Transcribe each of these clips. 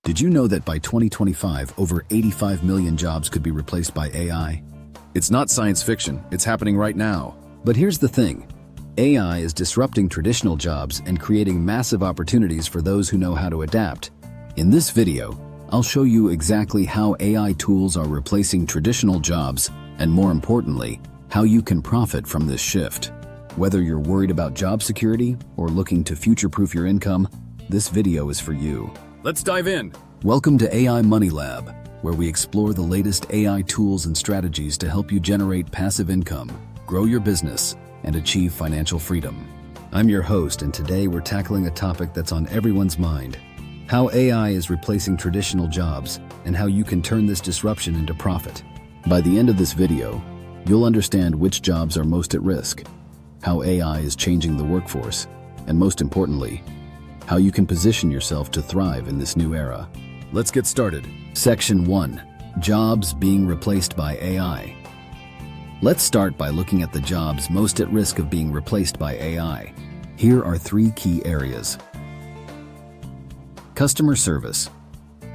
Did you know that by 2025, over 85 million jobs could be replaced by AI? It's not science fiction, it's happening right now. But here's the thing. AI is disrupting traditional jobs and creating massive opportunities for those who know how to adapt. In this video, I'll show you exactly how AI tools are replacing traditional jobs and, more importantly, how you can profit from this shift. Whether you're worried about job security or looking to future-proof your income, this video is for you. Let's dive in. Welcome to AI Money Lab, where we explore the latest AI tools and strategies to help you generate passive income, grow your business, and achieve financial freedom. I'm your host, and today we're tackling a topic that's on everyone's mind: how AI is replacing traditional jobs and how you can turn this disruption into profit. By the end of this video, you'll understand which jobs are most at risk, how AI is changing the workforce, and most importantly, how you can position yourself to thrive in this new era. Let's get started. Section 1. Jobs being replaced by AI. Let's start by looking at the jobs most at risk of being replaced by AI. Here are 3 key areas. Customer service.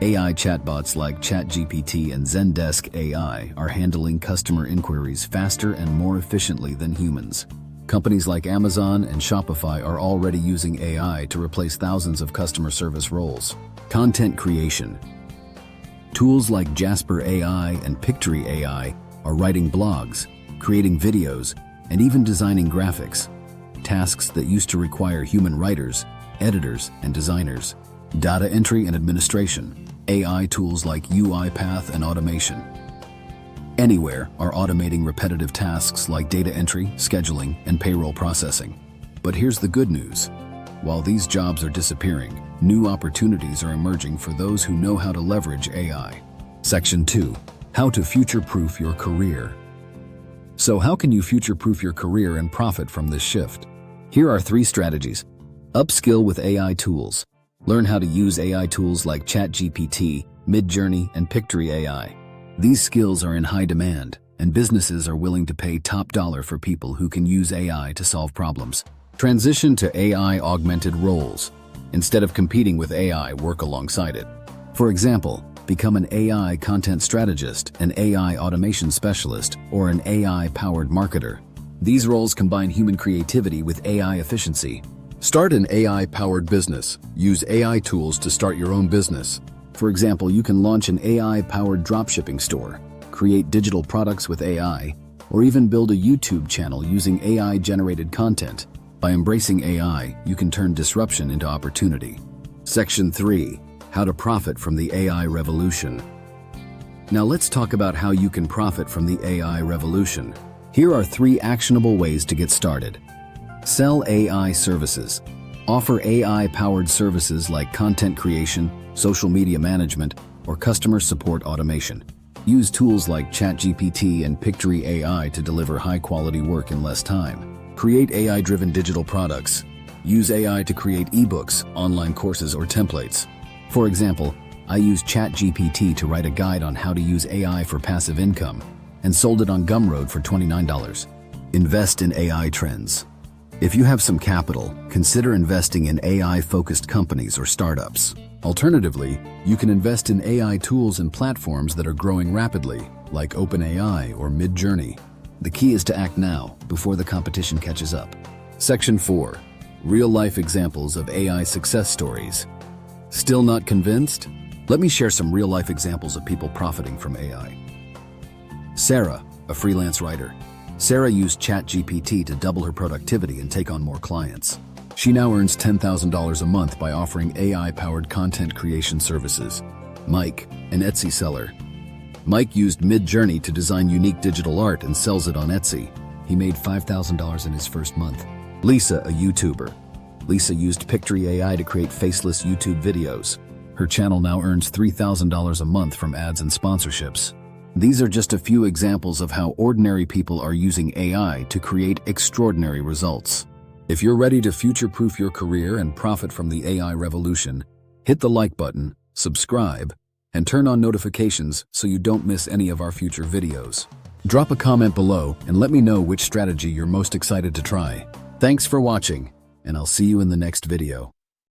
AI chatbots like ChatGPT and Zendesk AI are handling customer inquiries faster and more efficiently than humans. Companies like Amazon and Shopify are already using AI to replace thousands of customer service roles. Content creation. Tools like Jasper AI and Pictory AI are writing blogs, creating videos, and even designing graphics, tasks that used to require human writers, editors, and designers. Data entry and administration. AI tools like UiPath and automation. Anywhere are automating repetitive tasks like data entry, scheduling, and payroll processing. But here's the good news. While these jobs are disappearing, new opportunities are emerging for those who know how to leverage AI. Section 2. How to future-proof your career. So how can you future-proof your career and profit from this shift? Here are 3 strategies. Upskill with AI tools. Learn how to use AI tools like ChatGPT, MidJourney, and Pictory AI. These skills are in high demand, and businesses are willing to pay top dollar for people who can use AI to solve problems. Transition to AI-augmented roles. Instead of competing with AI, work alongside it. For example, become an AI content strategist, an AI automation specialist, or an AI-powered marketer. These roles combine human creativity with AI efficiency. Start an AI-powered business. Use AI tools to start your own business. For example, you can launch an AI-powered dropshipping store, create digital products with AI, or even build a YouTube channel using AI-generated content. By embracing AI, you can turn disruption into opportunity. Section 3. How to profit from the AI revolution. Now let's talk about how you can profit from the AI revolution. Here are 3 actionable ways to get started. Sell AI services. Offer AI-powered services like content creation, social media management, or customer support automation. Use tools like ChatGPT and Pictory AI to deliver high-quality work in less time. Create AI-driven digital products. Use AI to create ebooks, online courses, or templates. For example, I used ChatGPT to write a guide on how to use AI for passive income and sold it on Gumroad for $29. Invest in AI trends. If you have some capital, consider investing in AI-focused companies or startups. Alternatively, you can invest in AI tools and platforms that are growing rapidly, like OpenAI or MidJourney. The key is to act now, before the competition catches up. Section 4. Real-life examples of AI success stories. Still not convinced? Let me share some real-life examples of people profiting from AI. Sarah, a freelance writer. Sarah used ChatGPT to double her productivity and take on more clients. She now earns $10,000 a month by offering AI-powered content creation services. Mike, an Etsy seller. Mike used MidJourney to design unique digital art and sells it on Etsy. He made $5,000 in his first month. Lisa, a YouTuber. Lisa used Pictory AI to create faceless YouTube videos. Her channel now earns $3,000 a month from ads and sponsorships. These are just a few examples of how ordinary people are using AI to create extraordinary results. If you're ready to future-proof your career and profit from the AI revolution, hit the like button, subscribe, and turn on notifications so you don't miss any of our future videos. Drop a comment below and let me know which strategy you're most excited to try. Thanks for watching, and I'll see you in the next video.